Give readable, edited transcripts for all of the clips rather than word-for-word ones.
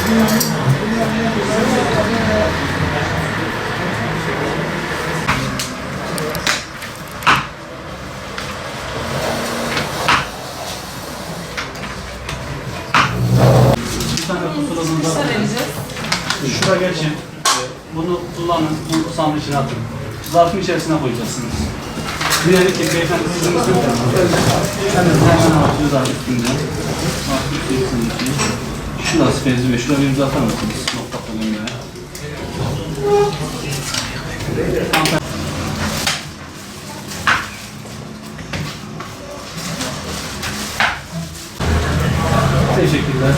Bir tane pusulanında şuraya geçin. Bunu kullanın, bu sandığın içine atın. Zarfın içerisine koyacaksınız. Diğeri ki beyefendi sizin üstünde. Hemen atıyoruz artık üstünde. Şurası Fevzi Bey, şuraya bir imza atar mısınız? Nokta koyayım ya. Teşekkürler.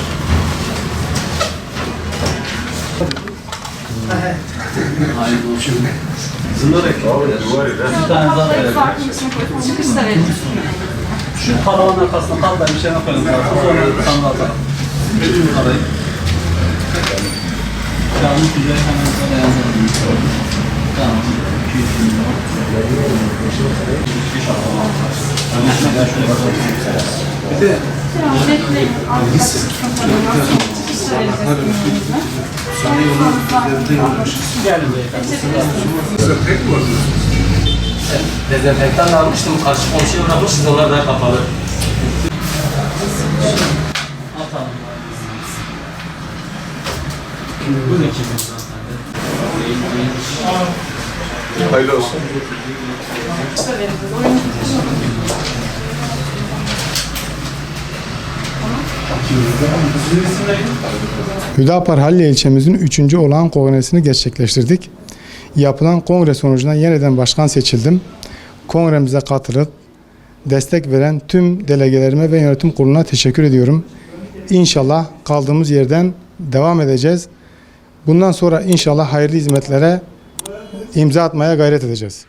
Hayırlı olsun. Zınar ekran. Bir tane daha verelim. Çıkışta verin. Şu paravanın arkasına kal da bir şeyine koyalım. Sonra sandığa atalım. Arayı. Canlı güzel hemen sana yazalım. Tamam. 200 milyon. Bir de Bekleyin. Çıkışta vereceğiz. gelin beyefendi. Dezenfektan almıştım, karşı komşuya bırakmışız, onlar da kapalı. Atalım. Bu da kimin zaten? Hayırlı olsun. Çıkışta vereceğiz. Oyun Hüdapar Halliye ilçemizin 3. olağan kongresini gerçekleştirdik. Yapılan kongre sonucunda yeniden başkan seçildim. Kongremize katılıp destek veren tüm delegelerime ve yönetim kuruluna teşekkür ediyorum. İnşallah kaldığımız yerden devam edeceğiz. Bundan sonra inşallah hayırlı hizmetlere imza atmaya gayret edeceğiz.